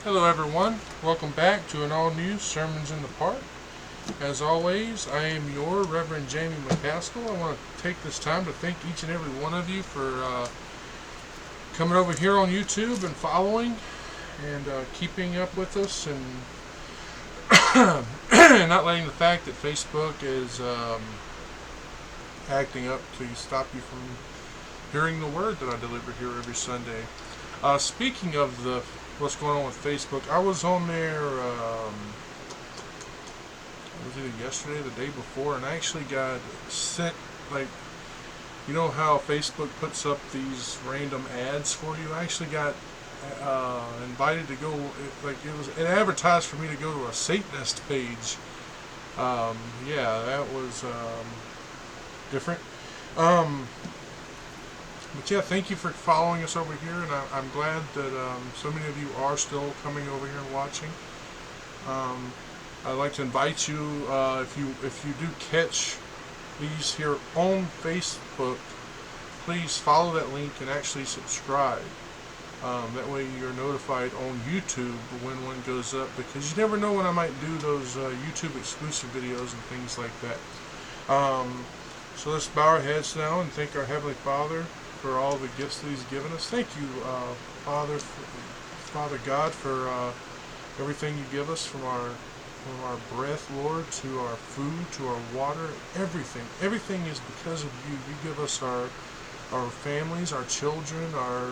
Hello everyone, welcome back to an all-new Sermons in the Park. As always, I am your Reverend Jamie McCaskill. I want to take this time to thank each and every one of you for coming over here on YouTube and following and keeping up with us and not letting the fact that Facebook is acting up to stop you from hearing the word that I deliver here every Sunday. Speaking of what's going on with Facebook, I was on there, it was either yesterday or the day before, and I actually got sent, you know how Facebook puts up these random ads for you? I actually got invited to go, it advertised for me to go to a Satanist page. Yeah, that was different. But yeah, thank you for following us over here, and I'm glad that so many of you are still coming over here and watching. I'd like to invite you, if you do catch these here on Facebook, please follow that link and actually subscribe. That way you're notified on YouTube when one goes up, because you never know when I might do those YouTube exclusive videos and things like that. So let's bow our heads now and thank our Heavenly Father for all the gifts that He's given us. Thank you, Father God, for everything You give us, from our breath, Lord, to our food, to our water, everything. Everything is because of You. You give us our families, our children, our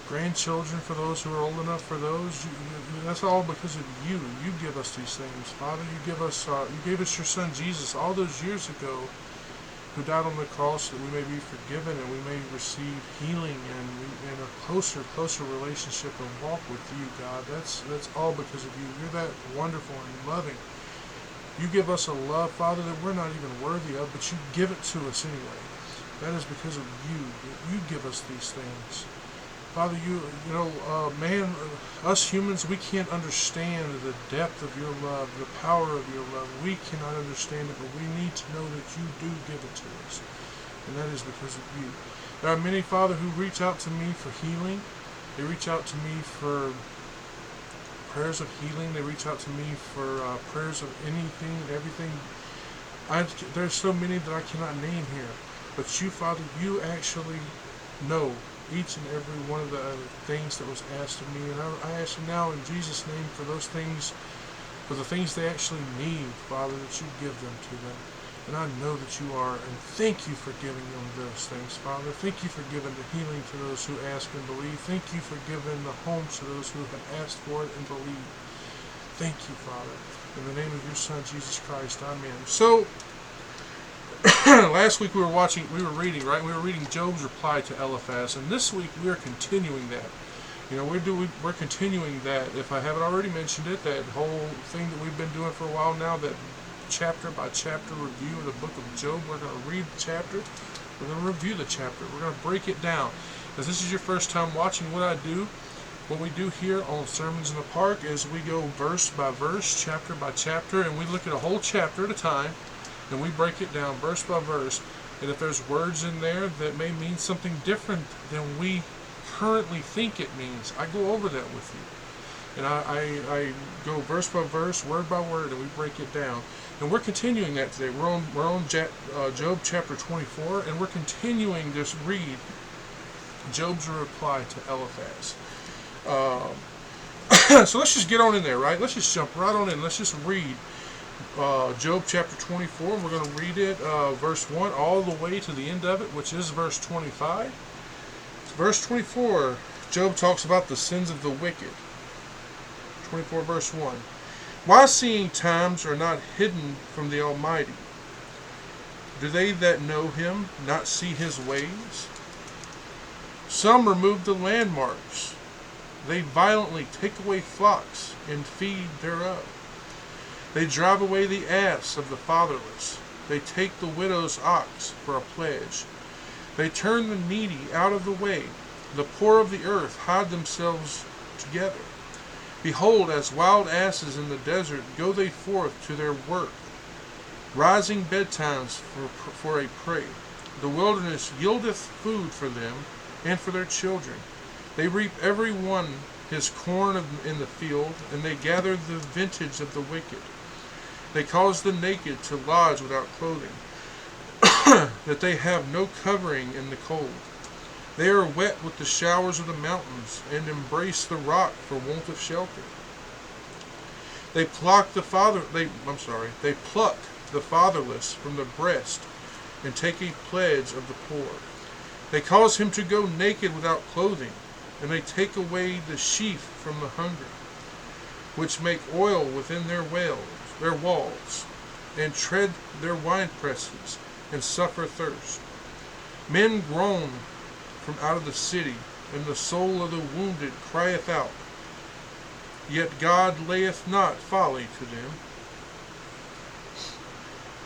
grandchildren, for those who are old enough for those. That's all because of You. You give us these things, Father. You gave us Your Son Jesus all those years ago, who died on the cross that we may be forgiven and we may receive healing and a closer relationship and walk with You, God. That's all because of You. You're that wonderful and loving. You give us a love, Father, that we're not even worthy of, but You give it to us anyway. That is because of You. You give us these things. Father, man, us humans, we can't understand the depth of Your love, the power of Your love. We cannot understand it, but we need to know that You do give it to us. And that is because of You. There are many, Father, who reach out to me for healing. They reach out to me for prayers of healing. They reach out to me for prayers of anything and everything. There's so many that I cannot name here. But You, Father, You actually know each and every one of the things that was asked of me, and I ask You now in Jesus' name for those things, for the things they actually need, Father, that You give them to them. And I know that You are, and thank You for giving them those things, Father. Thank You for giving the healing to those who ask and believe. Thank You for giving the homes to those who have asked for it and believe. Thank You, Father. In the name of Your Son, Jesus Christ, amen. So, last week we were reading Job's reply to Eliphaz, and this week we are continuing that. We're continuing that. If I haven't already mentioned it, that whole thing that we've been doing for a while now, that chapter by chapter review of the book of Job. We're going to read the chapter. We're going to review the chapter. We're going to break it down. If this is your first time watching what we do here on Sermons in the Park is we go verse by verse, chapter by chapter, and we look at a whole chapter at a time. And we break it down verse by verse. And if there's words in there that may mean something different than we currently think it means, I go over that with you. And I go verse by verse, word by word, and we break it down. And we're continuing that today. We're on Job chapter 24, and we're continuing this read, Job's reply to Eliphaz. So let's just get on in there, right? Let's just jump right on in. Let's just read Job chapter 24. We're going to read it verse 1 all the way to the end of it, which is verse 25. Verse 24, Job talks about the sins of the wicked. 24 verse 1. Why seeing times are not hidden from the Almighty? Do they that know Him not see His ways? Some remove the landmarks. They violently take away flocks and feed thereof. They drive away the ass of the fatherless. They take the widow's ox for a pledge. They turn the needy out of the way. The poor of the earth hide themselves together. Behold, as wild asses in the desert go they forth to their work, rising betimes for a prey. The wilderness yieldeth food for them and for their children. They reap every one his corn in the field, and they gather the vintage of the wicked. They cause the naked to lodge without clothing, that they have no covering in the cold. They are wet with the showers of the mountains, and embrace the rock for want of shelter. They pluck the fatherless from the breast, and take a pledge of the poor. They cause him to go naked without clothing, and they take away the sheaf from the hungry, which make oil within their walls, and tread their winepresses, and suffer thirst. Men groan from out of the city, and the soul of the wounded crieth out. Yet God layeth not folly to them.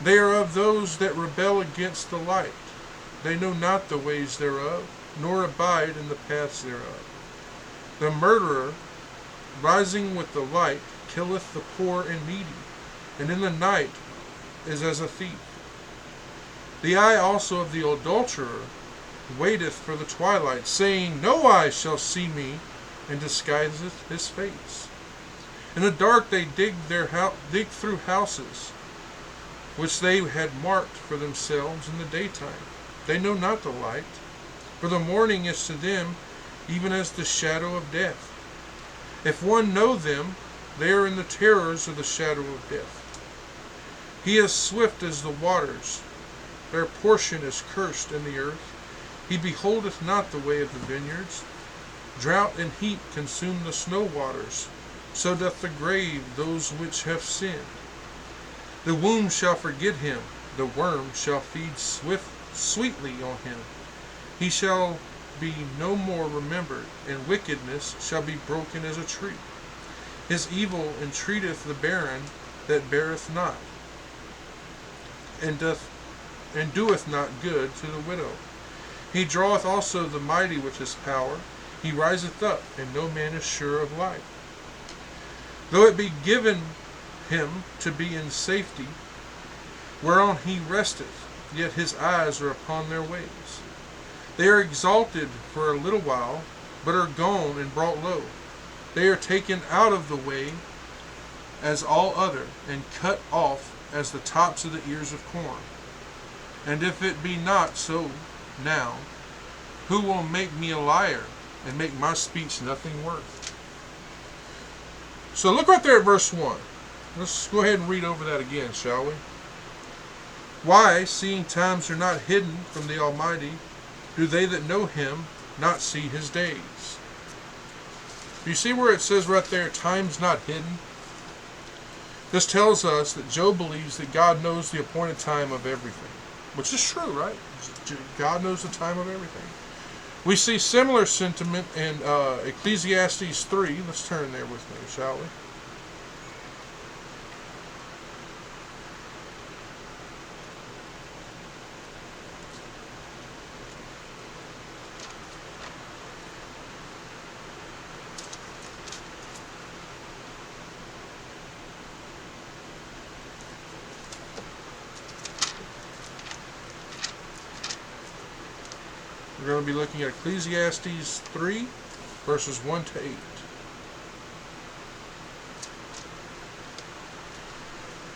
They are of those that rebel against the light. They know not the ways thereof, nor abide in the paths thereof. The murderer, rising with the light, killeth the poor and needy, and in the night is as a thief. The eye also of the adulterer waiteth for the twilight, saying, No eye shall see me, and disguiseth his face. In the dark they dig through houses, which they had marked for themselves in the daytime. They know not the light, for the morning is to them even as the shadow of death. If one know them, they are in the terrors of the shadow of death. He is swift as the waters. Their portion is cursed in the earth. He beholdeth not the way of the vineyards. Drought and heat consume the snow waters. So doth the grave those which have sinned. The womb shall forget him. The worm shall feed sweetly on him. He shall be no more remembered, and wickedness shall be broken as a tree. His evil entreateth the barren that beareth not, and doeth not good to the widow. He draweth also the mighty with his power. He riseth up, and no man is sure of life. Though it be given him to be in safety, whereon he resteth, yet his eyes are upon their ways. They are exalted for a little while, but are gone and brought low. They are taken out of the way as all other, and cut off as the tops of the ears of corn. And if it be not so now, who will make me a liar, and make my speech nothing worth? So look right there at verse 1. Let's go ahead and read over that again, shall we? Why, seeing times are not hidden from the Almighty, do they that know him not see his days? You see where it says right there, times not hidden? This tells us that Job believes that God knows the appointed time of everything, which is true, right? God knows the time of everything. We see similar sentiment in Ecclesiastes 3. Let's turn there with me, shall we? We're going to be looking at Ecclesiastes 3, verses 1 to 8.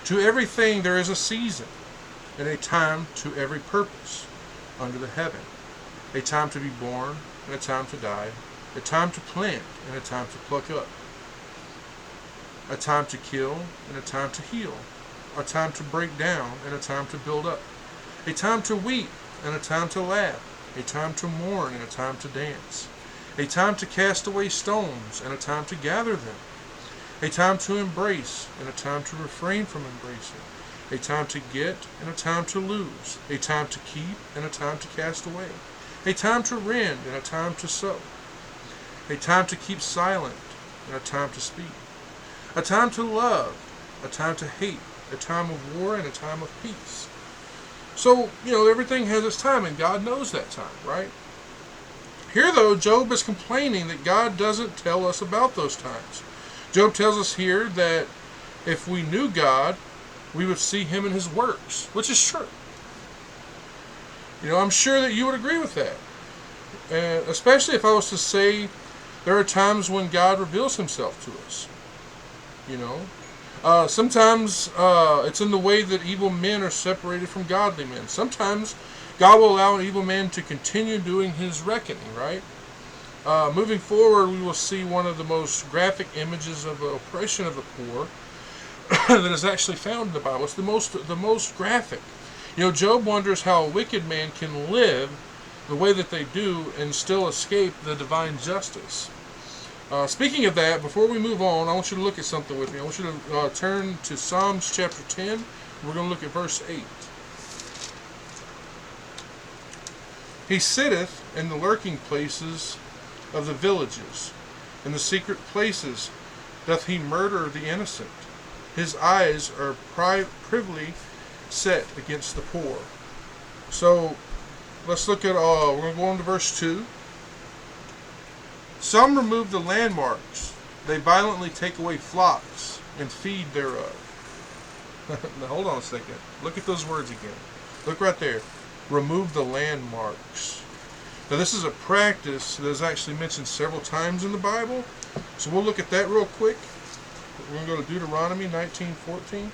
To everything there is a season, and a time to every purpose under the heaven. A time to be born, and a time to die. A time to plant, and a time to pluck up. A time to kill, and a time to heal. A time to break down, and a time to build up. A time to weep, and a time to laugh. A time to mourn, and a time to dance. A time to cast away stones, and a time to gather them. A time to embrace, and a time to refrain from embracing. A time to get, and a time to lose. A time to keep, and a time to cast away. A time to rend, and a time to sow. A time to keep silent, and a time to speak. A time to love, a time to hate. A time of war, and a time of peace. So, everything has its time, and God knows that time, right? Here, though, Job is complaining that God doesn't tell us about those times. Job tells us here that if we knew God, we would see him in his works, which is true. I'm sure that you would agree with that. Especially if I was to say There are times when God reveals himself to us. Sometimes it's in the way that evil men are separated from godly men. Sometimes God will allow an evil man to continue doing his reckoning, right? Moving forward, we will see one of the most graphic images of the oppression of the poor that is actually found in the Bible. It's the most graphic. Job wonders how a wicked man can live the way that they do and still escape the divine justice. Speaking of that, before we move on, I want you to look at something with me. I want you to turn to Psalms chapter 10. We're going to look at verse 8. He sitteth in the lurking places of the villages. In the secret places doth he murder the innocent. His eyes are privily set against the poor. So, let's look at, we're going to go on to verse 2. Some remove the landmarks. They violently take away flocks and feed thereof. Now, hold on a second. Look at those words again. Look right there. Remove the landmarks. Now, this is a practice that is actually mentioned several times in the Bible. So we'll look at that real quick. We're going to go to Deuteronomy 19:14.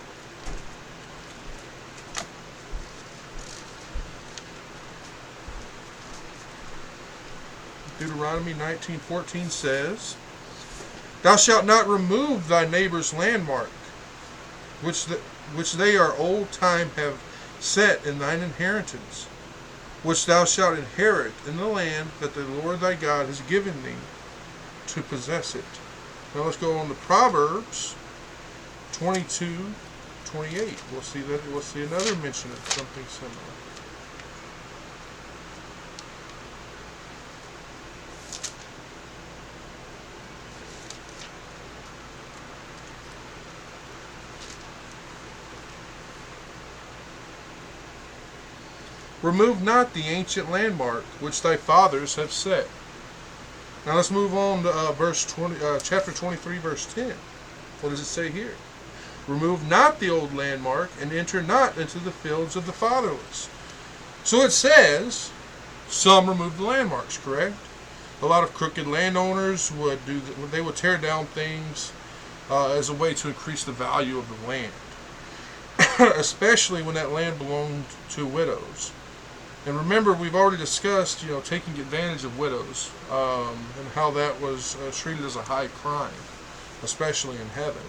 Deuteronomy 19:14 says, Thou shalt not remove thy neighbor's landmark, which they are old time have set in thine inheritance, which thou shalt inherit in the land that the Lord thy God has given thee to possess it. Now let's go on to Proverbs 22:28. We'll see another mention of something similar. Remove not the ancient landmark which thy fathers have set. Now let's move on to chapter 23, verse 10. What does it say here? Remove not the old landmark, and enter not into the fields of the fatherless. So it says, some remove the landmarks, correct? A lot of crooked landowners would tear down things as a way to increase the value of the land, especially when that land belonged to widows. And remember, we've already discussed, taking advantage of widows and how that was treated as a high crime, especially in heaven.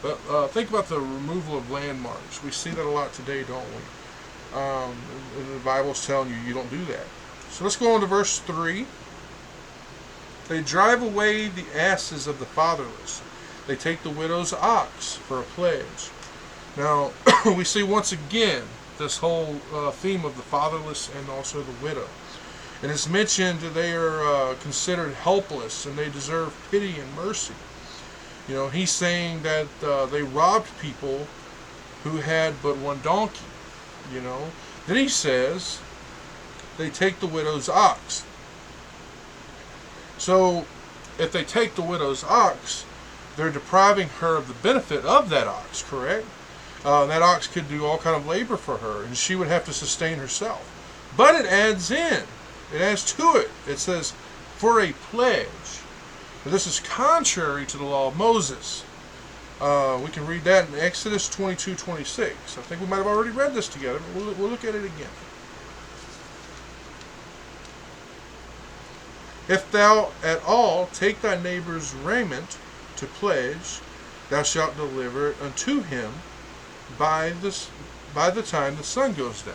But think about the removal of landmarks. We see that a lot today, don't we? And the Bible's telling you don't do that. So let's go on to verse 3. They drive away the asses of the fatherless. They take the widow's ox for a pledge. Now, we see once again this whole theme of the fatherless and also the widow. And it's mentioned that they are considered helpless and they deserve pity and mercy. He's saying that they robbed people who had but one donkey. Then he says they take the widow's ox. So if they take the widow's ox, they're depriving her of the benefit of that ox, correct? That ox could do all kind of labor for her, and she would have to sustain herself. But it adds to it. It says, for a pledge. Now, this is contrary to the law of Moses. We can read that in Exodus 22:26. I think we might have already read this together, but we'll look at it again. If thou at all take thy neighbor's raiment to pledge, thou shalt deliver it unto him by the time the sun goes down.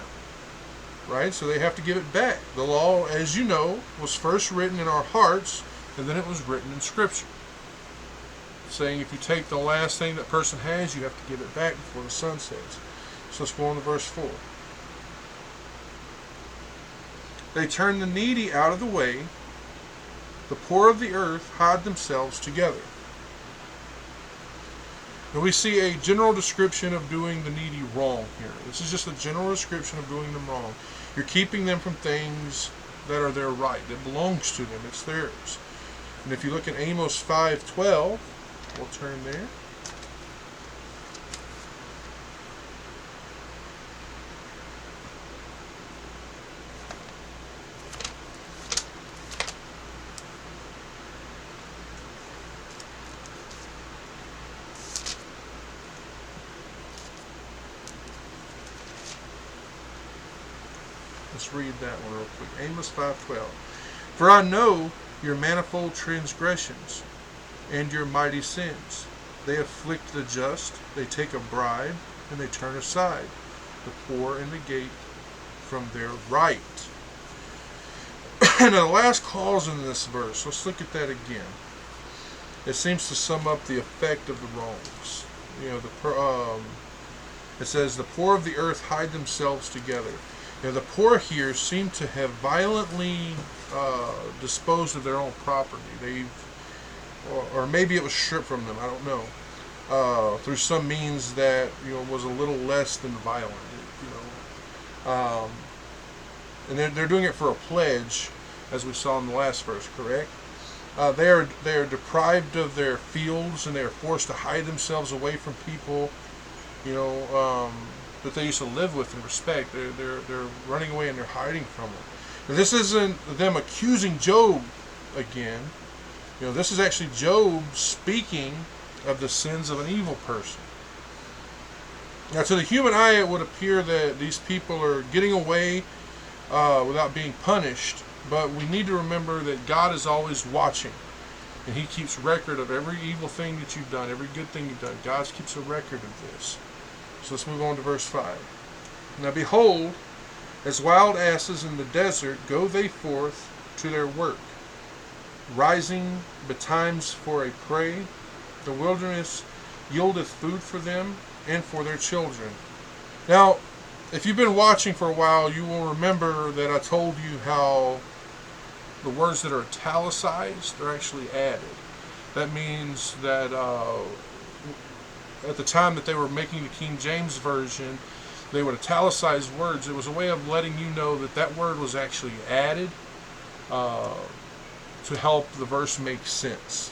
Right? So they have to give it back. The law, as you know, was first written in our hearts, and then it was written in Scripture. Saying if you take the last thing that person has, you have to give it back before the sun sets. So let's go on to verse 4. They turn the needy out of the way. The poor of the earth hide themselves together. Now we see a general description of doing the needy wrong here. This is just a general description of doing them wrong. You're keeping them from things that are their right, that belongs to them. It's theirs. And if you look at Amos 5:12, we'll turn there. Let's read that one real quick. Amos 5:12. For I know your manifold transgressions and your mighty sins. They afflict the just, they take a bribe, and they turn aside the poor and negate from their right. And the last clause in this verse, let's look at that again. It seems to sum up the effect of the wrongs. It says, the poor of the earth hide themselves together. The poor here seem to have violently disposed of their own property. Or maybe it was stripped from them, I don't know. Through some means that was a little less than violent. And they're doing it for a pledge, as we saw in the last verse, correct? They are deprived of their fields, and they are forced to hide themselves away from people, that they used to live with and respect. They're running away and they're hiding from them. Now, this isn't them accusing Job again. This is actually Job speaking of the sins of an evil person. Now, to the human eye, it would appear that these people are getting away without being punished, but we need to remember that God is always watching, and He keeps record of every evil thing that you've done, every good thing you've done. God keeps a record of this. So let's move on to verse 5. Now behold, as wild asses in the desert go they forth to their work, rising betimes for a prey. The wilderness yieldeth food for them and for their children. Now, if you've been watching for a while, you will remember that I told you how the words that are italicized are actually added. That means that at the time that they were making the King James Version, they would italicize words. It was a way of letting you know that that word was actually added to help the verse make sense.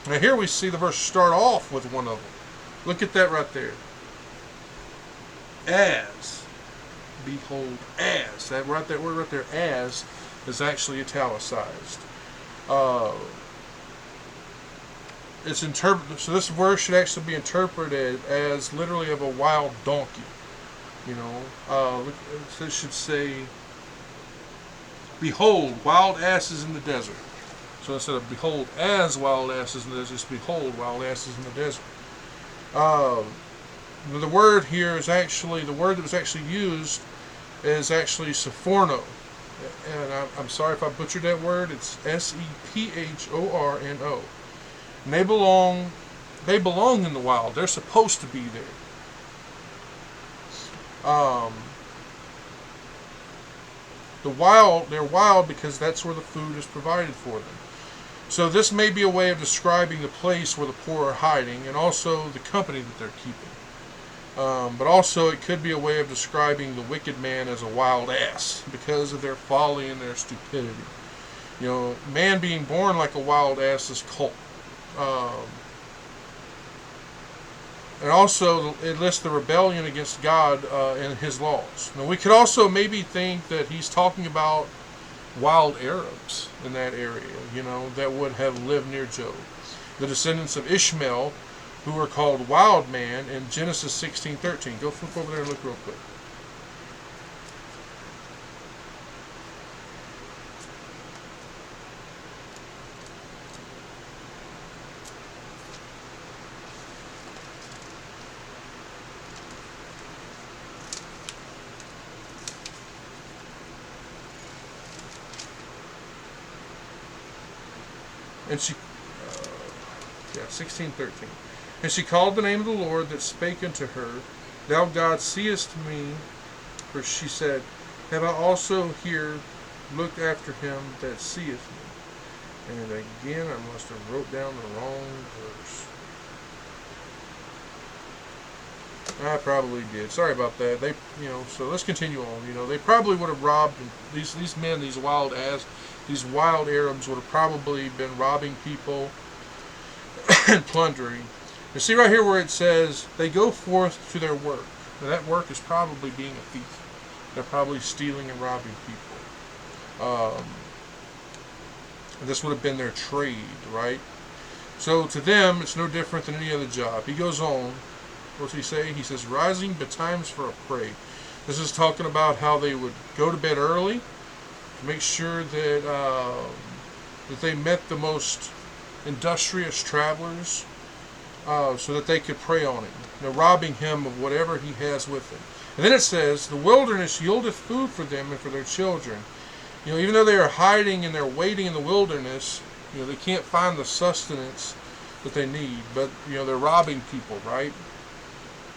Now here we see the verse start off with one of them. Look at that right there. As. Behold, as. That word right there, as, is actually italicized. So this verse should actually be interpreted as literally of a wild donkey. It should say, behold, wild asses in the desert. So instead of behold as wild asses in the desert, it's behold wild asses in the desert. The word here is actually, the word that was actually used is actually sephorno. And I'm sorry if I butchered that word. It's sephorno. And they belong in the wild. They're supposed to be there. They're wild because that's where the food is provided for them. So this may be a way of describing the place where the poor are hiding, and also the company that they're keeping. But also it could be a way of describing the wicked man as a wild ass because of their folly and their stupidity. Man being born like a wild ass is cult. And also it lists the rebellion against God and His laws. Now we could also maybe think that he's talking about wild Arabs in that area, that would have lived near Job. The descendants of Ishmael, who were called wild man in Genesis 16:13. Go flip over there and look real quick. And 16:13. And she called the name of the Lord that spake unto her, Thou God seest me, for she said, Have I also here looked after him that seeth me? And again, I must have wrote down the wrong verse. I probably did. Sorry about that. So let's continue on. They probably would have robbed these men, these wild Arabs would have probably been robbing people and plundering. You see right here where it says they go forth to their work. Now that work is probably being a thief. They're probably stealing and robbing people. This would have been their trade, right? So to them, it's no different than any other job. He goes on. What's he say? He says, rising betimes for a prey. This is talking about how they would go to bed early, make sure that that they met the most industrious travelers, so that they could prey on him, robbing him of whatever he has with him. And then it says, the wilderness yieldeth food for them and for their children. Even though they are hiding and they're waiting in the wilderness, they can't find the sustenance that they need. But, they're robbing people, right?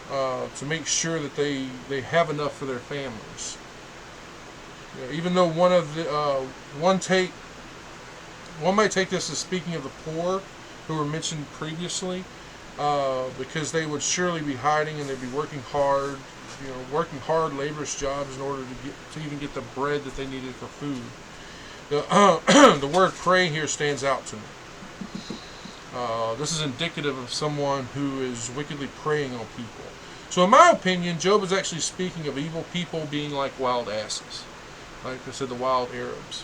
To make sure that they have enough for their families. Even though one might take this as speaking of the poor who were mentioned previously, because they would surely be hiding and they'd be working hard, laborious jobs in order to even get the bread that they needed for food. The word pray here stands out to me. This is indicative of someone who is wickedly preying on people. So in my opinion, Job is actually speaking of evil people being like wild asses. Like I said, the wild Arabs.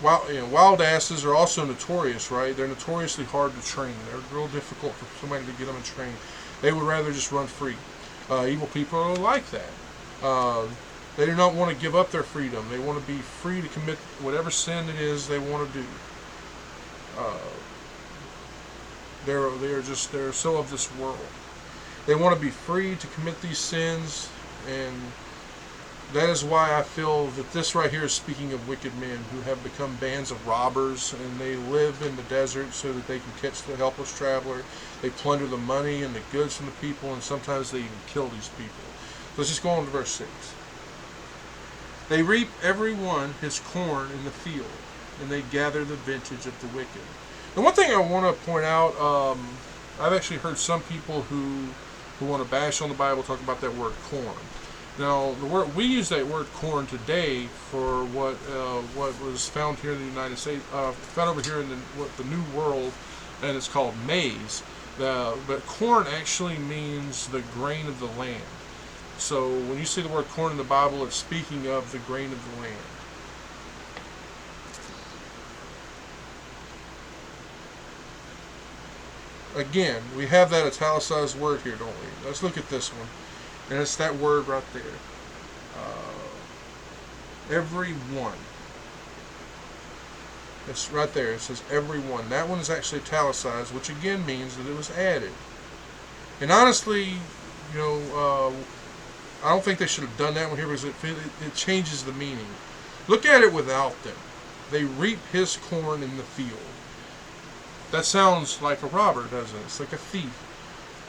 Wild asses are also notorious, right? They're notoriously hard to train. They're real difficult for somebody to get them and train. They would rather just run free. Evil people are like that. They do not want to give up their freedom. They want to be free to commit whatever sin it is they want to do. They're so of this world. They want to be free to commit these sins, and that is why I feel that this right here is speaking of wicked men who have become bands of robbers, and they live in the desert so that they can catch the helpless traveler. They plunder the money and the goods from the people, and sometimes they even kill these people. Let's just go on to verse 6. They reap every one his corn in the field, and they gather the vintage of the wicked. And one thing I want to point out, I've actually heard some people who want to bash on the Bible talk about that word corn. Now, the word we use that word corn today for what was found here in the United States, found over here in the New World, and it's called maize. But corn actually means the grain of the land. So when you see the word corn in the Bible, it's speaking of the grain of the land. Again, we have that italicized word here, don't we? Let's look at this one. And it's that word right there. Every one. It's right there. It says every one. That one is actually italicized, which again means that it was added. And honestly, I don't think they should have done that one here because it changes the meaning. Look at it without them. They reap his corn in the field. That sounds like a robber, doesn't it? It's like a thief.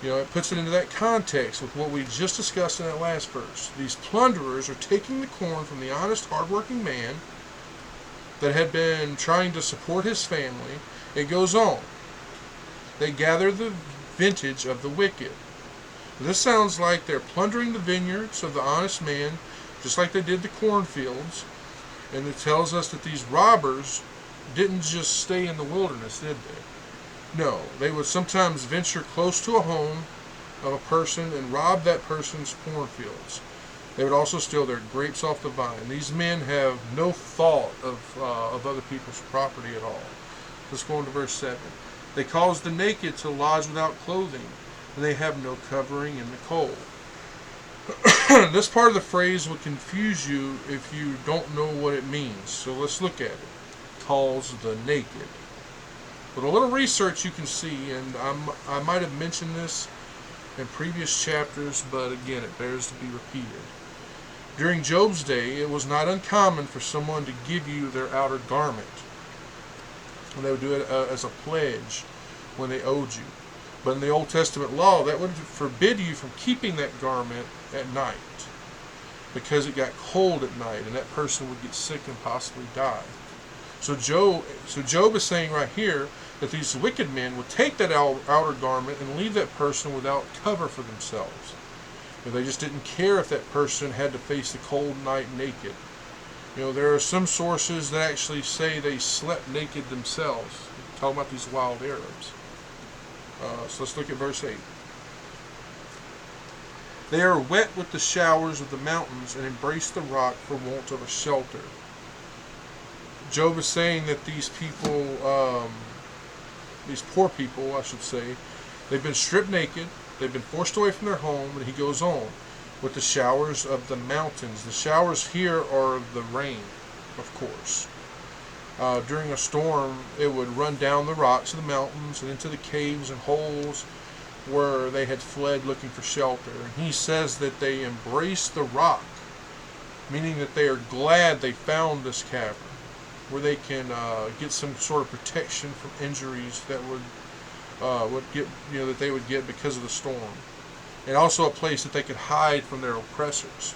It puts it into that context with what we just discussed in that last verse. These plunderers are taking the corn from the honest, hardworking man that had been trying to support his family. It goes on. They gather the vintage of the wicked. This sounds like they're plundering the vineyards of the honest man, just like they did the cornfields. And it tells us that these robbers didn't just stay in the wilderness, did they? No, they would sometimes venture close to a home of a person and rob that person's cornfields. They would also steal their grapes off the vine. These men have no thought of other people's property at all. Let's go on to verse 7. They cause the naked to lodge without clothing, and they have no covering in the cold. This part of the phrase will confuse you if you don't know what it means. So let's look at it. Calls the naked. With a little research you can see, and I might have mentioned this in previous chapters, but again it bears to be repeated. During Job's day, it was not uncommon for someone to give you their outer garment. And they would do it as a pledge when they owed you. But in the Old Testament law, that would forbid you from keeping that garment at night, because it got cold at night and that person would get sick and possibly die. So Job is saying right here that these wicked men would take that outer garment and leave that person without cover for themselves. They just didn't care if that person had to face the cold night naked. There are some sources that actually say they slept naked themselves. I'm talking about these wild Arabs. So let's look at verse 8. They are wet with the showers of the mountains and embrace the rock for want of a shelter. Job is saying that these people, these poor people, I should say, They've been stripped naked. They've been forced away from their home. And he goes on with the showers of the mountains. The showers here are the rain, of course. During a storm, it would run down the rocks of the mountains and into the caves and holes where they had fled looking for shelter. And he says that they embrace the rock, meaning that they are glad they found this cavern where they can get some sort of protection from injuries that would get, that they would get because of the storm, and also a place that they could hide from their oppressors.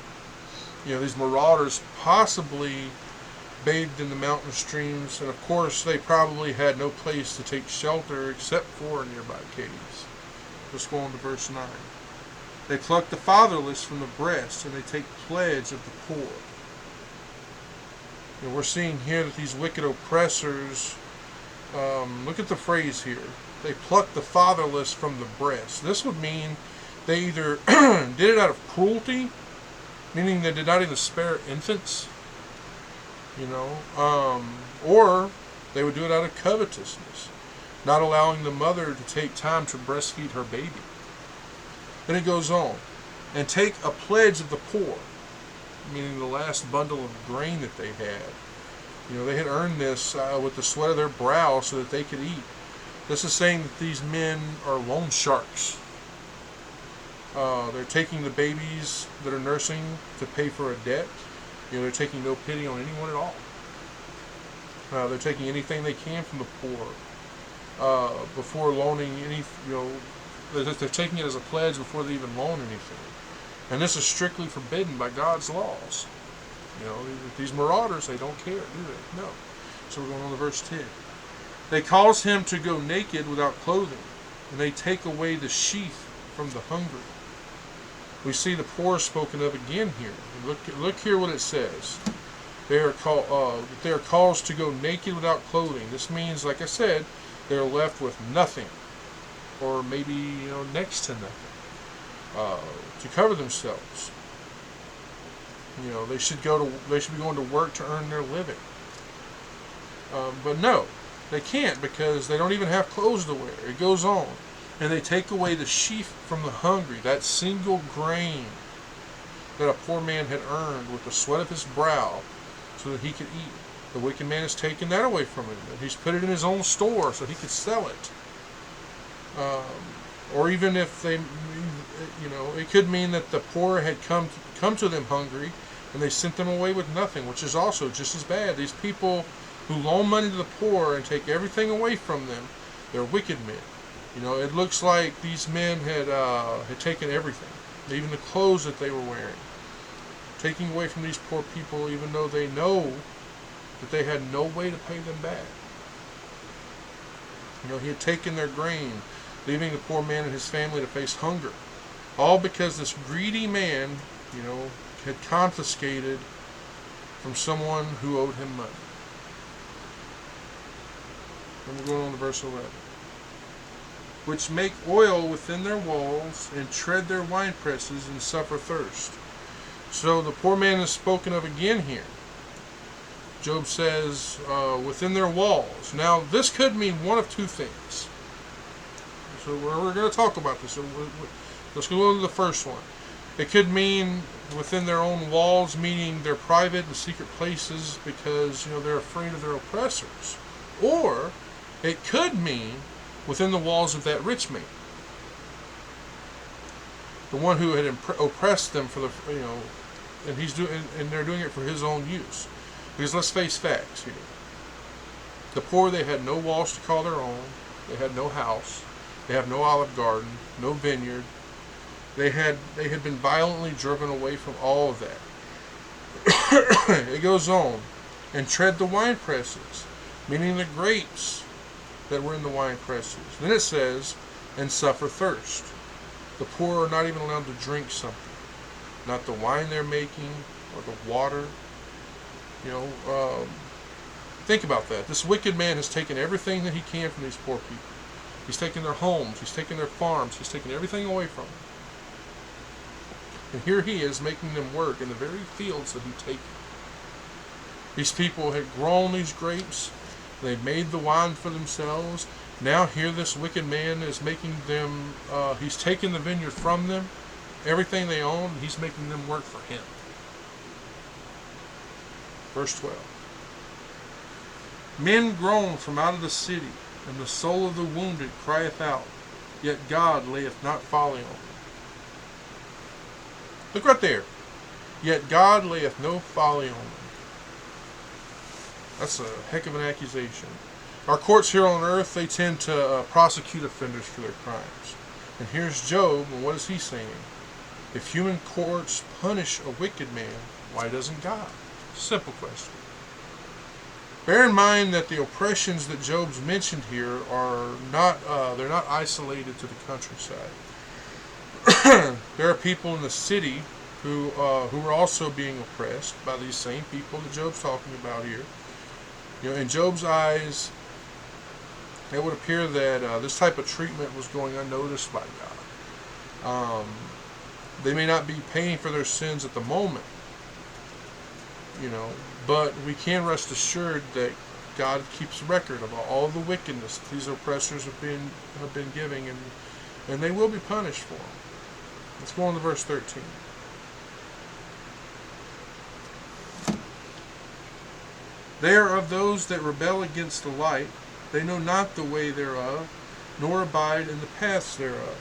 These marauders possibly bathed in the mountain streams, and of course they probably had no place to take shelter except for nearby caves. Let's go on to verse 9. They pluck the fatherless from the breast, and they take pledge of the poor. We're seeing here that these wicked oppressors, look at the phrase here, they pluck the fatherless from the breast. This would mean they either did it out of cruelty, meaning they did not even spare infants, or they would do it out of covetousness, not allowing the mother to take time to breastfeed her baby. Then it goes on, and take a pledge of the poor, meaning the last bundle of grain that they had. They had earned this with the sweat of their brow so that they could eat. This is saying that these men are loan sharks. They're taking the babies that are nursing to pay for a debt. They're taking no pity on anyone at all. They're taking anything they can from the poor before loaning any. They're taking it as a pledge before they even loan anything. And this is strictly forbidden by God's laws. These marauders, they don't care, do they? No. So we're going on to verse 10. They cause him to go naked without clothing, and they take away the sheath from the hungry. We see the poor spoken of again here. Look here what it says. They are caused to go naked without clothing. This means, like I said, they are left with nothing, or maybe next to nothing, to cover themselves. They should be going to work to earn their living. But no, they can't, because they don't even have clothes to wear. It goes on. And they take away the sheaf from the hungry, that single grain that a poor man had earned with the sweat of his brow so that he could eat. The wicked man has taken that away from him, and he's put it in his own store so he could sell it. Or even if they, it could mean that the poor had come to them hungry, and they sent them away with nothing, which is also just as bad. These people who loan money to the poor and take everything away from them, they're wicked men. It looks like these men had taken everything, even the clothes that they were wearing, taking away from these poor people, even though they know that they had no way to pay them back. He had taken their grain, leaving the poor man and his family to face hunger, all because this greedy man, had confiscated from someone who owed him money. And we're going on to verse 11. Which make oil within their walls, and tread their wine presses, and suffer thirst. So the poor man is spoken of again here. Job says, within their walls. Now, this could mean one of two things. So we're going to talk about this. So let's go to the first one. It could mean within their own walls, meaning their private and secret places, because they're afraid of their oppressors. Or it could mean within the walls of that rich man, the one who had oppressed them for and they're doing it for his own use. Because let's face facts here. The poor, they had no walls to call their own. They had no house. They have no olive garden, no vineyard. They had been violently driven away from all of that. It goes on, and tread the wine presses, meaning the grapes that were in the wine presses. Then it says, and suffer thirst. The poor are not even allowed to drink something. Not the wine they're making, or the water. Think about that. This wicked man has taken everything that he can from these poor people. He's taken their homes, he's taken their farms, he's taken everything away from them. And here he is making them work in the very fields that he'd taken. These people had grown these grapes. They made the wine for themselves. Now here this wicked man is making them, he's taking the vineyard from them, everything they own, he's making them work for him. Verse 12. Men groan from out of the city, and the soul of the wounded crieth out, yet God layeth not folly on them. Look right there. Yet God layeth no folly on them. That's a heck of an accusation. Our courts here on earth, they tend to prosecute offenders for their crimes. And here's Job, and what is he saying? If human courts punish a wicked man, why doesn't God? Simple question. Bear in mind that the oppressions that Job's mentioned here are not, they're not isolated to the countryside. There are people in the city who are also being oppressed by these same people that Job's talking about here. You know, in Job's eyes, it would appear that this type of treatment was going unnoticed by God. They may not be paying for their sins at the moment, but we can rest assured that God keeps record of all the wickedness that these oppressors have been giving, and they will be punished for them. Let's go on to verse 13. They are of those that rebel against the light. They know not the way thereof, nor abide in the paths thereof.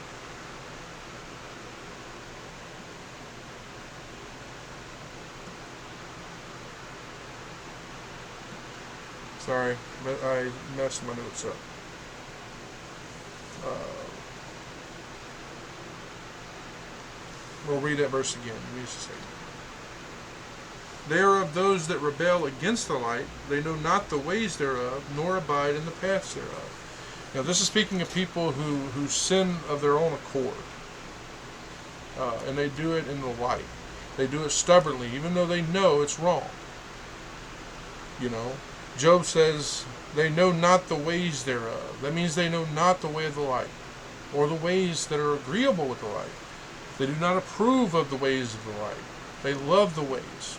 Sorry, but I messed my notes up. We'll read that verse again. Give me just a second. They are of those that rebel against the light. They know not the ways thereof, nor abide in the paths thereof. Now, this is speaking of people who sin of their own accord. And they do it in the light. They do it stubbornly, even though they know it's wrong. Job says, they know not the ways thereof. That means they know not the way of the light, or the ways that are agreeable with the light. They do not approve of the ways of the light. They love the ways.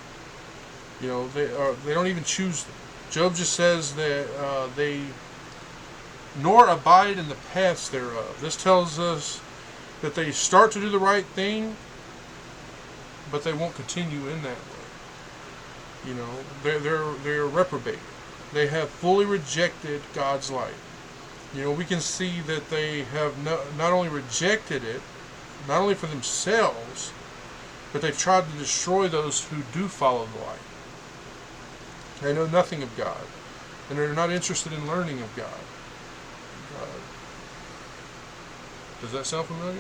They don't even choose them. Job just says that they nor abide in the paths thereof. This tells us that they start to do the right thing, but they won't continue in that way. They're reprobate. They have fully rejected God's light. We can see that they have not only rejected it, not only for themselves, but they've tried to destroy those who do follow the light. They know nothing of God, and they're not interested in learning of God. Does that sound familiar?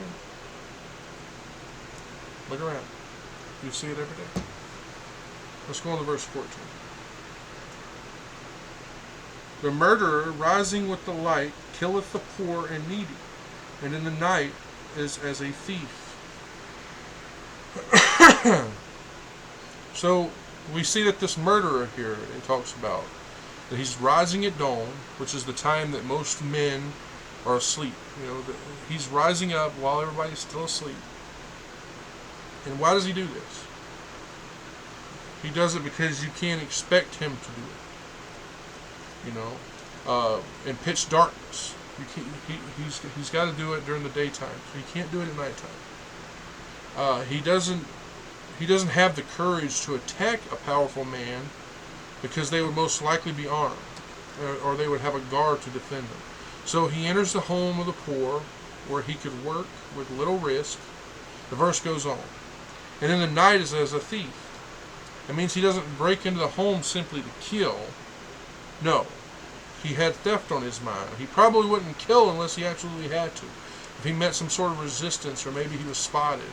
Look around. You see it every day. Let's go on to verse 14. The murderer rising with the light killeth the poor and needy, and in the night is as a thief. So we see that this murderer here, it talks about that he's rising at dawn, which is the time that most men are asleep. He's rising up while everybody's still asleep. And why does he do this? He does it because you can't expect him to do it. In pitch darkness. He's got to do it during the daytime. So he can't do it at nighttime. He doesn't have the courage to attack a powerful man because they would most likely be armed, or they would have a guard to defend them. So he enters the home of the poor where he could work with little risk. The verse goes on. And in the night is as a thief. That means he doesn't break into the home simply to kill. No. He had theft on his mind. He probably wouldn't kill unless he absolutely had to. If he met some sort of resistance, or maybe he was spotted.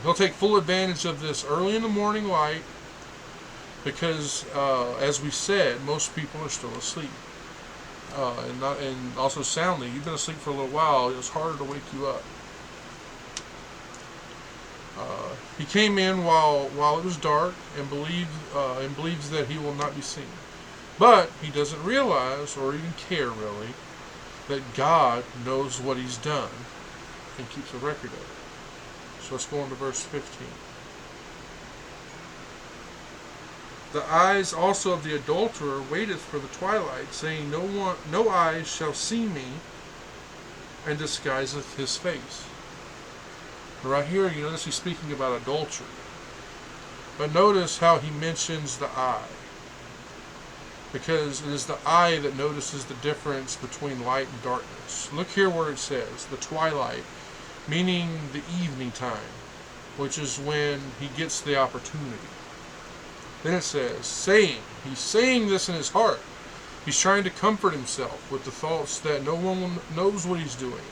He'll take full advantage of this early in the morning light because, as we said, most people are still asleep. And also soundly. You've been asleep for a little while. It's harder to wake you up. He came in while it was dark and believes that he will not be seen. But he doesn't realize, or even care really, that God knows what he's done and keeps a record of it. So let's go on to verse 15. The eyes also of the adulterer waiteth for the twilight, saying, no eye shall see me, and disguiseth his face. Right here, you notice he's speaking about adultery. But notice how he mentions the eye. Because it is the eye that notices the difference between light and darkness. Look here where it says, the twilight, meaning the evening time, which is when he gets the opportunity. Then it says, saying. He's saying this in his heart. He's trying to comfort himself with the thoughts that no one knows what he's doing.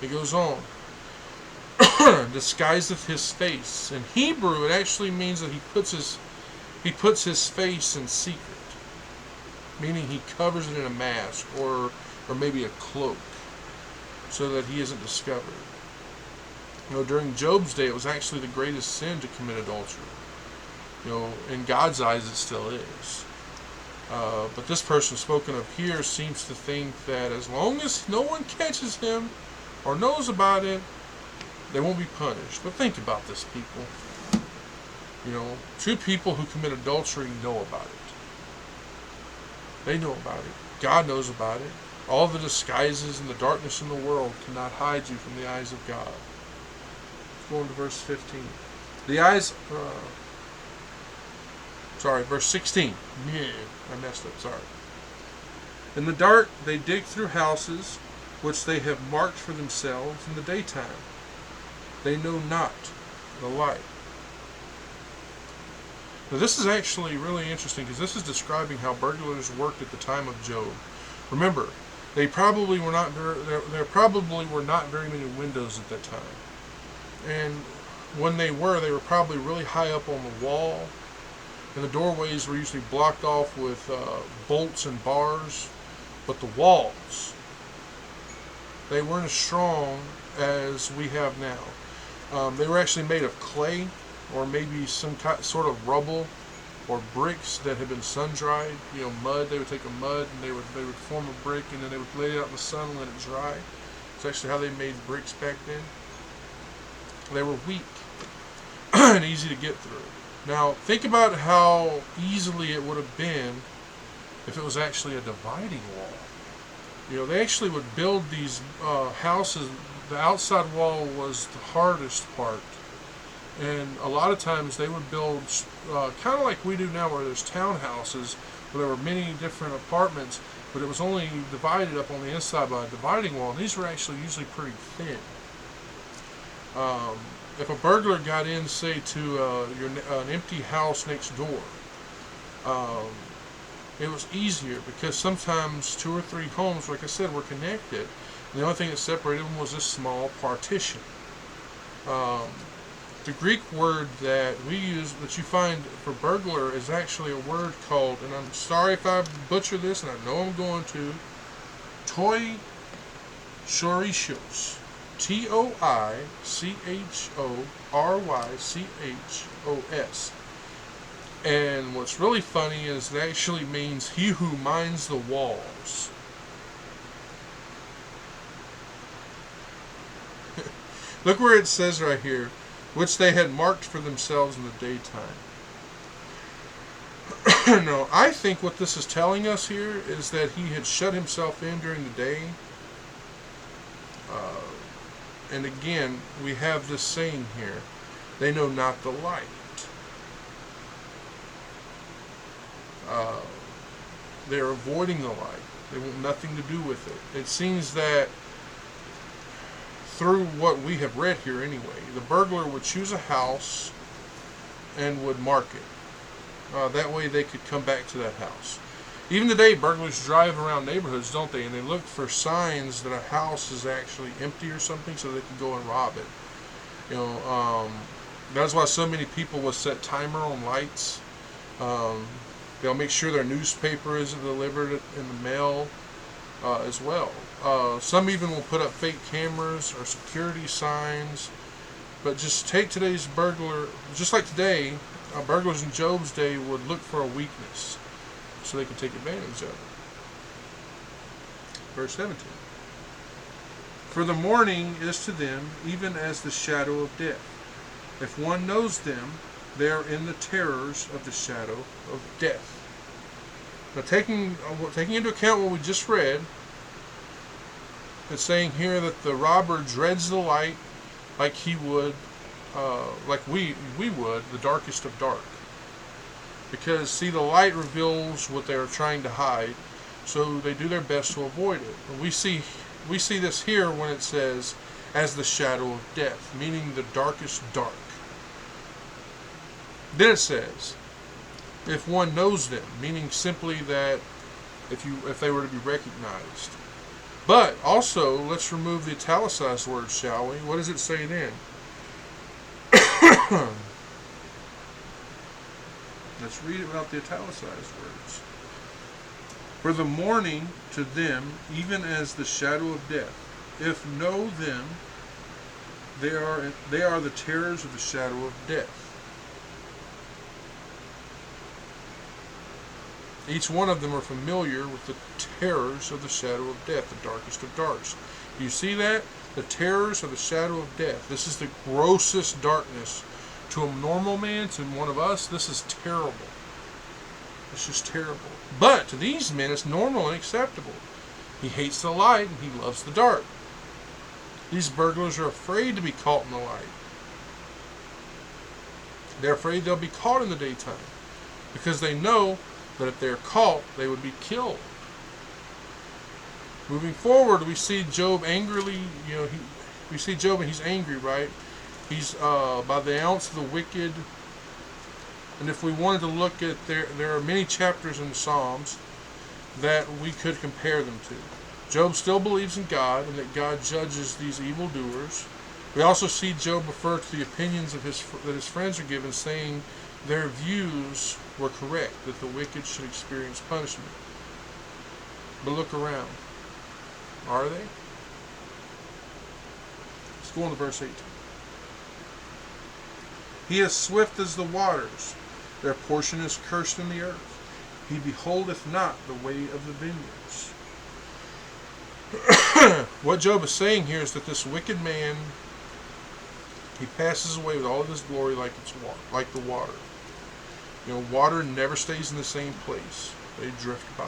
He goes on. Disguiseth his face. In Hebrew, it actually means that he puts his face in secret. Meaning he covers it in a mask or maybe a cloak so that he isn't discovered. During Job's day, it was actually the greatest sin to commit adultery. In God's eyes, it still is. But this person spoken of here seems to think that as long as no one catches him or knows about it, they won't be punished. But think about this, people. Two people who commit adultery know about it. They know about it. God knows about it. All the disguises and the darkness in the world cannot hide you from the eyes of God. Let's go on to verse 15. The eyes... verse 16. Yeah, I messed up, sorry. In the dark they dig through houses, which they have marked for themselves in the daytime. They know not the light. Now this is actually really interesting because this is describing how burglars worked at the time of Job. Remember, there probably were not very many windows at that time. And when they were probably really high up on the wall. And the doorways were usually blocked off with bolts and bars. But the walls, they weren't as strong as we have now. They were actually made of clay or maybe some sort of rubble or bricks that had been sun-dried. Mud. They would take a mud and they would form a brick and then they would lay it out in the sun and let it dry. It's actually how they made bricks back then. They were weak and easy to get through. Now, think about how easily it would have been if it was actually a dividing wall. They actually would build these houses. The outside wall was the hardest part. And a lot of times they would build, kind of like we do now where there's townhouses, where there were many different apartments, but it was only divided up on the inside by a dividing wall. And these were actually usually pretty thin. If a burglar got in, say, to an empty house next door, it was easier because sometimes 2 or 3 homes, like I said, were connected. And the only thing that separated them was this small partition. The Greek word that we use, that you find for burglar, is actually a word called, and I'm sorry if I butcher this, and I know I'm going to, toi chorishos. Toichoroychos. And what's really funny is it actually means he who minds the walls. Look where it says right here, which they had marked for themselves in the daytime. No, I think what this is telling us here is that he had shut himself in during the day. And again, we have this saying here, they know not the light. They're avoiding the light. They want nothing to do with it. It seems that through what we have read here anyway, the burglar would choose a house and would mark it. That way they could come back to that house. Even today, burglars drive around neighborhoods, don't they? And they look for signs that a house is actually empty or something so they can go and rob it. That's why so many people will set timer on lights. They'll make sure their newspaper isn't delivered in the mail as well. Some even will put up fake cameras or security signs. But just take today's burglar, just like today, burglars in Job's day would look for a weakness so they can take advantage of it. Verse 17. For the morning is to them even as the shadow of death. If one knows them, they are in the terrors of the shadow of death. Now, taking into account what we just read, it's saying here that the robber dreads the light like he would, like we would, the darkest of dark. Because, see, the light reveals what they are trying to hide, so they do their best to avoid it. And we see this here when it says, as the shadow of death, meaning the darkest dark. Then it says, if one knows them, meaning simply that if they were to be recognized. But also, let's remove the italicized words, shall we? What does it say then? Let's read it without the italicized words. For the morning to them, even as the shadow of death. If know them, they are the terrors of the shadow of death. Each one of them are familiar with the terrors of the shadow of death, the darkest of darks. Do you see that? The terrors of the shadow of death. This is the grossest darkness. To a normal man, to one of us, this is terrible. It's just terrible. But to these men, it's normal and acceptable. He hates the light and he loves the dark. These burglars are afraid to be caught in the light. They're afraid they'll be caught in the daytime because they know that if they're caught, they would be killed. Moving forward, we see Job angrily, we see Job and he's angry, right? He's by the ounce of the wicked. And if we wanted to look at, there are many chapters in the Psalms that we could compare them to. Job still believes in God and that God judges these evildoers. We also see Job refer to the opinions of that his friends are given, saying their views were correct, that the wicked should experience punishment. But look around. Are they? Let's go on to verse 18. He is swift as the waters. Their portion is cursed in the earth. He beholdeth not the way of the vineyards. What Job is saying here is that this wicked man, he passes away with all of his glory like the water. Water never stays in the same place. They drift by.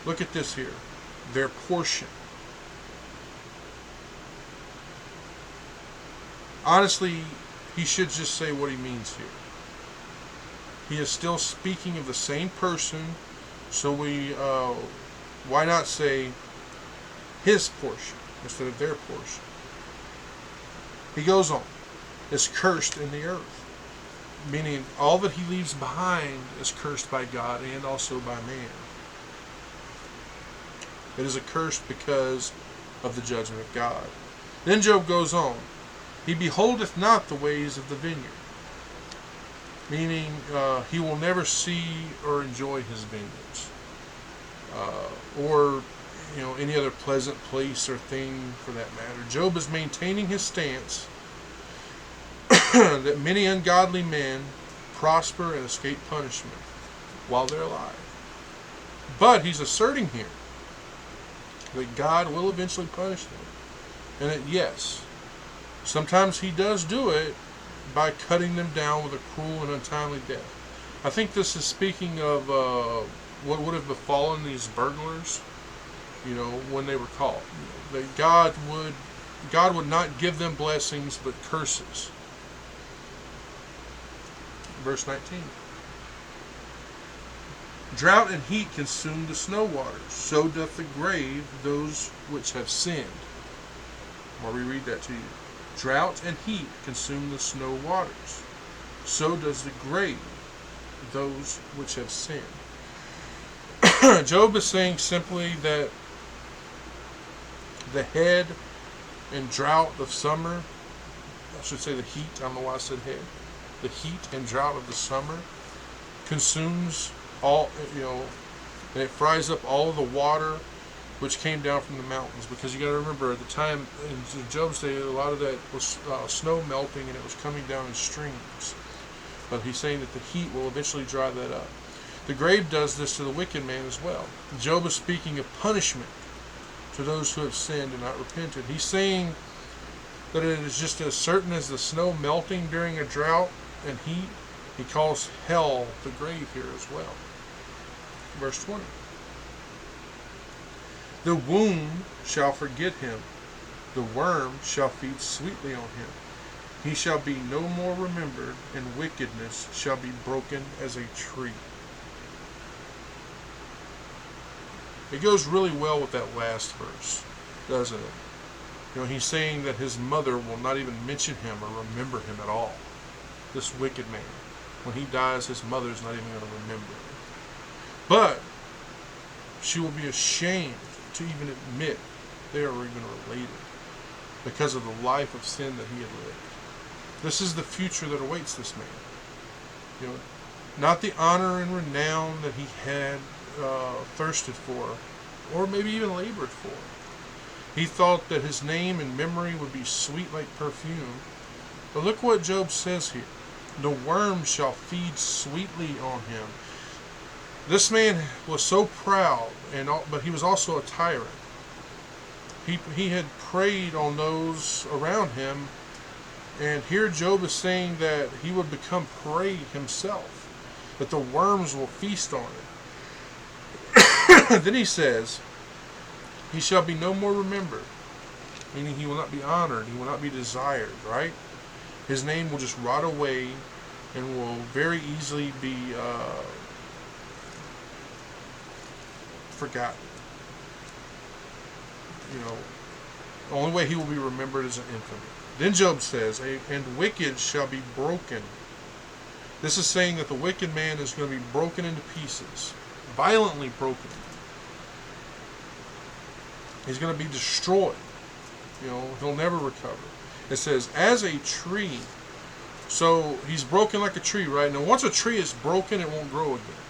Look at this here. Their portion. Honestly, he should just say what he means here. He is still speaking of the same person, so why not say his portion instead of their portion? He goes on. Is cursed in the earth, meaning all that he leaves behind is cursed by God and also by man. It is accursed because of the judgment of God. Then Job goes on. He beholdeth not the ways of the vineyard, meaning he will never see or enjoy his vineyards, or any other pleasant place or thing for that matter. Job is maintaining his stance that many ungodly men prosper and escape punishment while they're alive. But he's asserting here that God will eventually punish them, and that yes, sometimes he does do it by cutting them down with a cruel and untimely death. I think this is speaking of what would have befallen these burglars, when they were caught. That God would not give them blessings but curses. Verse 19. Drought and heat consume the snow waters, so doth the grave those which have sinned. I'll reread that to you. Drought and heat consume the snow waters, so does the grave those which have sinned. Job is saying simply that the head and drought of summer, I should say the heat, I don't know why I said head, the heat and drought of the summer consumes all, and it fries up all of the water which came down from the mountains. Because you got to remember, at the time in Job's day, a lot of that was snow melting and it was coming down in streams. But he's saying that the heat will eventually dry that up. The grave does this to the wicked man as well. Job is speaking of punishment to those who have sinned and not repented. He's saying that it is just as certain as the snow melting during a drought and heat, He calls hell the grave here as well. Verse 20. The womb shall forget him. The worm shall feed sweetly on him. He shall be no more remembered, and wickedness shall be broken as a tree. It goes really well with that last verse, doesn't it? You know, he's saying that his mother will not even mention him or remember him at all. This wicked man. When he dies, his mother's not even going to remember him. But she will be ashamed to even admit they are even related because of the life of sin that he had lived. This is the future that awaits this man. You know, not the honor and renown that he had thirsted for, or maybe even labored for. He thought that his name and memory would be sweet like perfume. But look what Job says here. The worm shall feed sweetly on him. This man was so proud, but he was also a tyrant. He had preyed on those around him, and here Job is saying that he would become prey himself, that the worms will feast on it. Then he says, he shall be no more remembered, meaning he will not be honored, he will not be desired, right? His name will just rot away and will very easily be forgotten. You know, the only way he will be remembered is in infamy. Then Job says, and wicked shall be broken. This is saying that the wicked man is going to be broken into pieces, violently broken. He's going to be destroyed. You know, he'll never recover. It says, as a tree. So he's broken like a tree, right? Now, once a tree is broken, it won't grow again.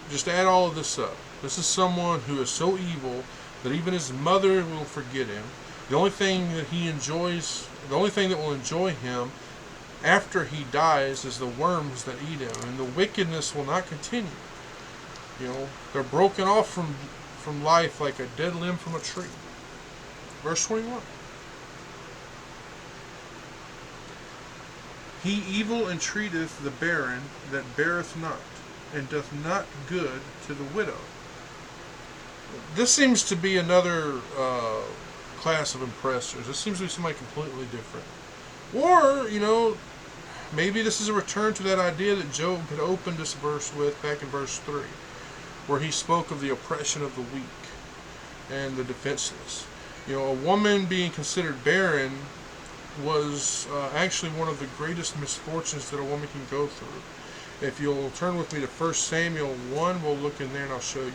Just add all of this up. This is someone who is so evil that even his mother will forget him. The only thing that he enjoys, the only thing that will enjoy him after he dies is the worms that eat him, and the wickedness will not continue. You know, they're broken off from life like a dead limb from a tree. Verse 21. He evil entreateth the barren that beareth not, and doth not good to the widow. This seems to be another class of impressors. This seems to be somebody completely different. Or, you know, maybe this is a return to that idea that Job had opened this verse with back in verse 3, where he spoke of the oppression of the weak and the defenseless. You know, a woman being considered barren was actually one of the greatest misfortunes that a woman can go through. If you'll turn with me to 1 Samuel 1, we'll look in there and I'll show you.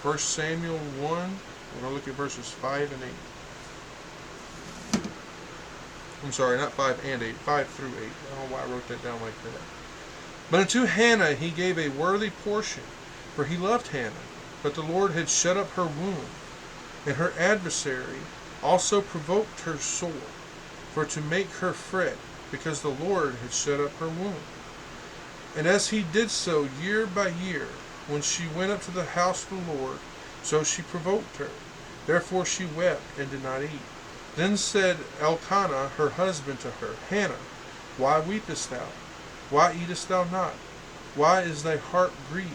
1 Samuel 1, we're going to look at verses 5 and 8. I'm sorry, not 5 and 8, 5 through 8. I don't know why I wrote that down like that. But unto Hannah he gave a worthy portion, for he loved Hannah. But the Lord had shut up her womb, and her adversary also provoked her sore, for to make her fret, because the Lord had shut up her womb. And as he did so year by year, when she went up to the house of the Lord, so she provoked her. Therefore she wept and did not eat. Then said Elkanah her husband to her, Hannah, why weepest thou? Why eatest thou not? Why is thy heart grieved?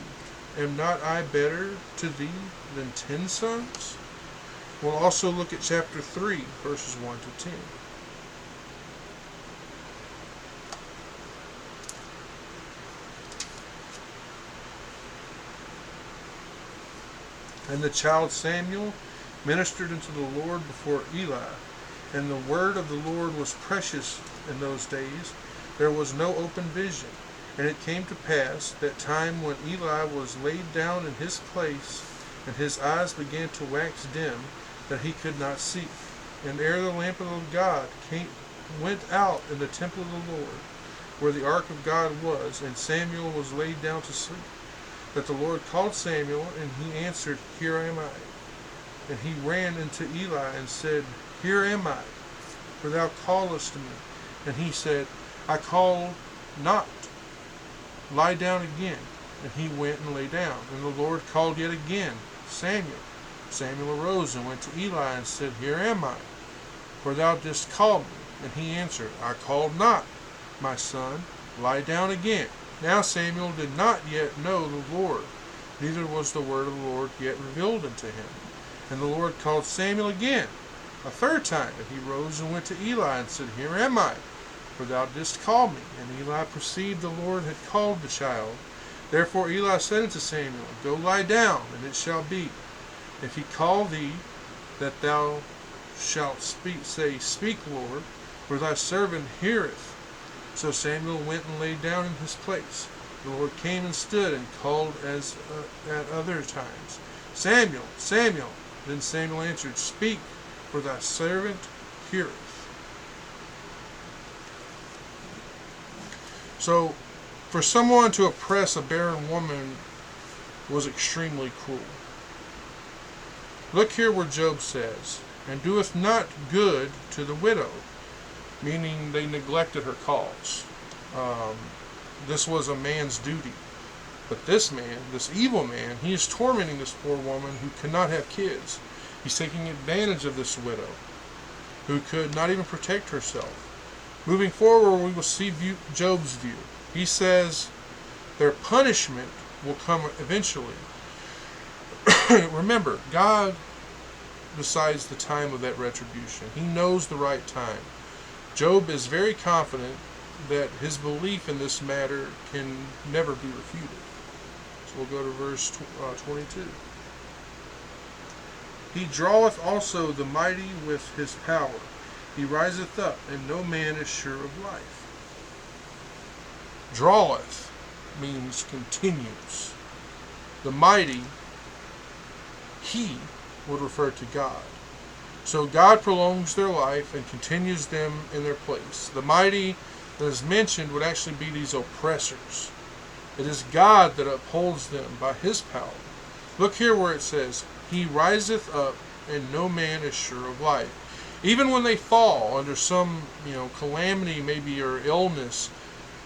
Am not I better to thee than 10 sons? We'll also look at chapter 3, verses 1 to 10. And the child Samuel ministered unto the Lord before Eli. And the word of the Lord was precious in those days. There was no open vision. And it came to pass that time when Eli was laid down in his place, and his eyes began to wax dim, that he could not see. And ere the lamp of God went out in the temple of the Lord, where the ark of God was, and Samuel was laid down to sleep, that the Lord called Samuel, and he answered, Here am I. And he ran unto Eli and said, Here am I, for thou callest me. And he said, I call not. Lie down again. And he went and lay down. And the Lord called yet again, Samuel. Samuel arose and went to Eli and said, Here am I. for thou didst call me. And he answered, I called not, my son, lie down again. Now Samuel did not yet know the Lord, neither was the word of the Lord yet revealed unto him. And the Lord called Samuel again, a third time. And he rose and went to Eli, and said, Here am I, for thou didst call me. And Eli perceived the Lord had called the child. Therefore Eli said unto Samuel, Go lie down, and it shall be, if he call thee, that thou shalt say, Speak, Lord, for thy servant heareth. So Samuel went and lay down in his place. The Lord came and stood and called as at other times, Samuel, Samuel. Then Samuel answered, Speak, for thy servant heareth. So, for someone to oppress a barren woman was extremely cruel. Look here where Job says, And doeth not good to the widow, meaning they neglected her cause. This was a man's duty. But this man, this evil man, he is tormenting this poor woman who cannot have kids. He's taking advantage of this widow who could not even protect herself. Moving forward, we will see Job's view. He says their punishment will come eventually. Remember, God decides the time of that retribution. He knows the right time. Job is very confident that his belief in this matter can never be refuted. So we'll go to verse 22. He draweth also the mighty with his power. He riseth up, and no man is sure of life. Draweth means continues. The mighty, he would refer to God. So God prolongs their life and continues them in their place. The mighty that is mentioned would actually be these oppressors. It is God that upholds them by his power. Look here where it says, He riseth up, and no man is sure of life. Even when they fall under some, calamity maybe or illness,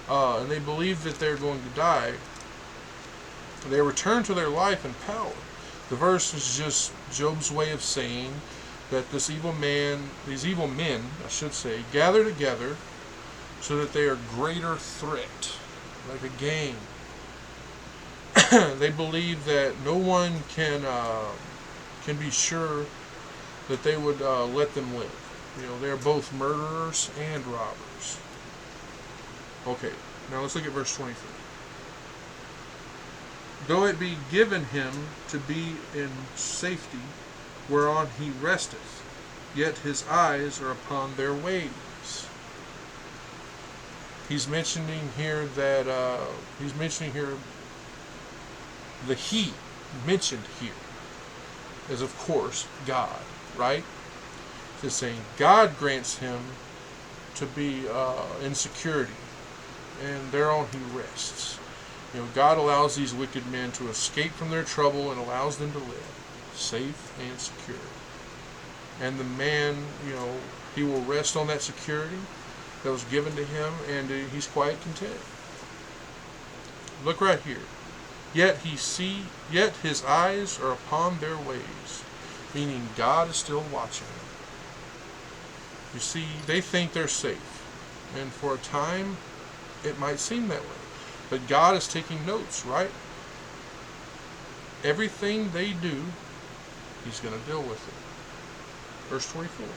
and they believe that they're going to die, they return to their life and power. The verse is just Job's way of saying that these evil men, I should say, gather together so that they are greater threat, like a gang. They believe that no one can be sure that they would let them live. They are both murderers and robbers. Okay, now let's look at verse 23. Though it be given him to be in safety, whereon he resteth, yet his eyes are upon their ways. He's mentioning here the he mentioned here is, of course, God, right? It's saying God grants him to be in security, and thereon he rests. God allows these wicked men to escape from their trouble and allows them to live safe and secure. And the man, he will rest on that security that was given to him, and he's quite content. Look right here. Yet his eyes are upon their ways, meaning God is still watching them. You see, they think they're safe, and for a time, it might seem that way. But God is taking notes, right? Everything they do, he's going to deal with it. Verse 24.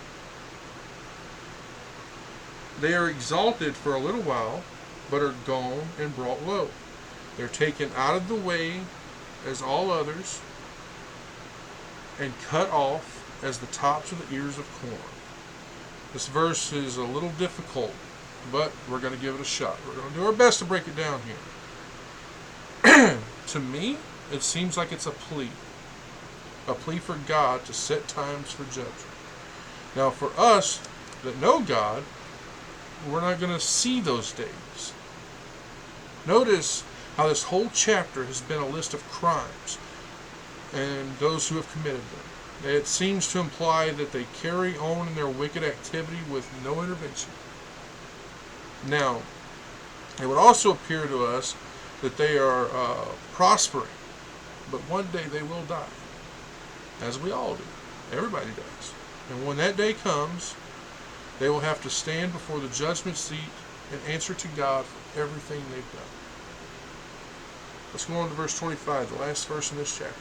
They are exalted for a little while, but are gone and brought low. They're taken out of the way as all others, and cut off as the tops of the ears of corn. This verse is a little difficult, but we're going to give it a shot. We're going to do our best to break it down here. To me, it seems like it's a plea for God to set times for judgment. Now, for us that know God, we're not going to see those days. Notice how this whole chapter has been a list of crimes and those who have committed them. It seems to imply that they carry on in their wicked activity with no intervention. Now, it would also appear to us that they are prospering, but one day they will die, as we all do. Everybody does. And when that day comes, They will have to stand before the judgment seat and answer to God for everything they've done. Let's go on to verse 25, the last verse in this chapter.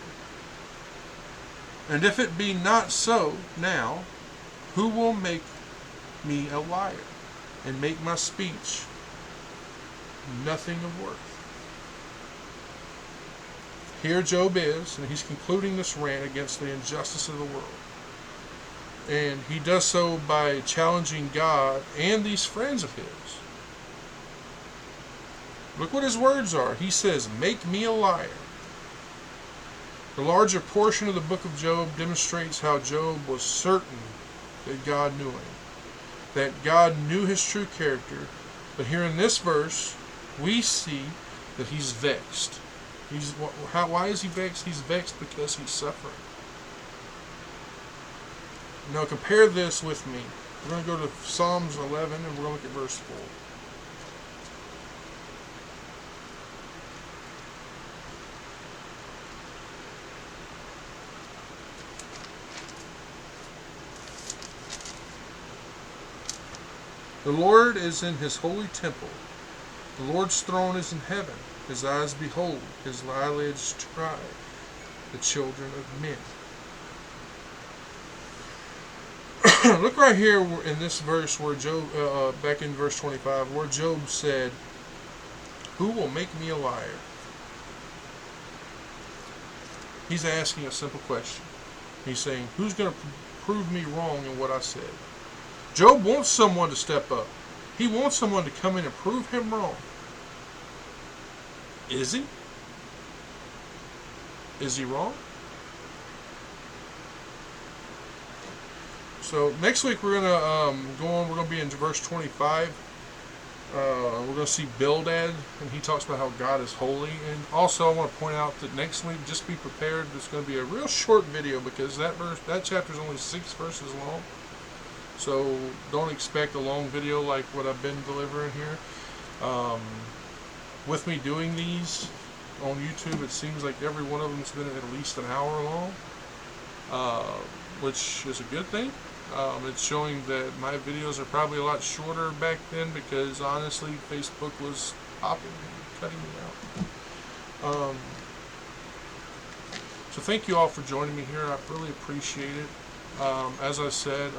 And if it be not so now, who will make me a liar and make my speech nothing of worth? Here Job is, and he's concluding this rant against the injustice of the world. And he does so by challenging God and these friends of his. Look what his words are. He says, make me a liar. The larger portion of the book of Job demonstrates how Job was certain that God knew him, that God knew his true character. But here in this verse, we see that he's vexed. Why is he vexed? He's vexed because he's suffering. Now compare this with me. We're going to go to Psalms 11 and we're going to look at verse 4. The Lord is in his holy temple. The Lord's throne is in heaven. His eyes behold, his eyelids try the children of men. Look right here in this verse where Job, back in verse 25, where Job said, who will make me a liar? He's asking a simple question. He's saying, who's going to prove me wrong in what I said? Job wants someone to step up. He wants someone to come in and prove him wrong. Is he? Is he wrong? So next week we're gonna go on. We're gonna be in verse 25. We're gonna see Bildad, and he talks about how God is holy. And also, I want to point out that next week, just be prepared. It's going to be a real short video because that chapter is only 6 verses long. So don't expect a long video like what I've been delivering here. With me doing these on YouTube, it seems like every one of them has been at least an hour long, which is a good thing. It's showing that my videos are probably a lot shorter back then because honestly Facebook was popping and cutting me out. So thank you all for joining me here. I really appreciate it. As I said,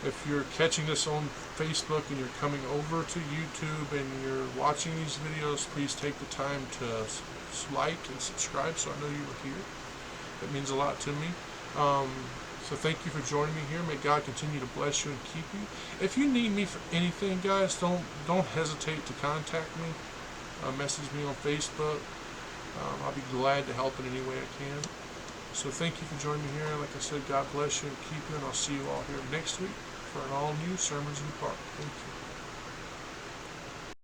if you're catching this on Facebook and you're coming over to YouTube and you're watching these videos, please take the time to like and subscribe so I know you were here. It means a lot to me. So thank you for joining me here. May God continue to bless you and keep you. If you need me for anything, guys, don't hesitate to contact me. Message me on Facebook. I'll be glad to help in any way I can. So thank you for joining me here. Like I said, God bless you and keep you, and I'll see you all here next week for an all-new Sermons in the Park. Thank you.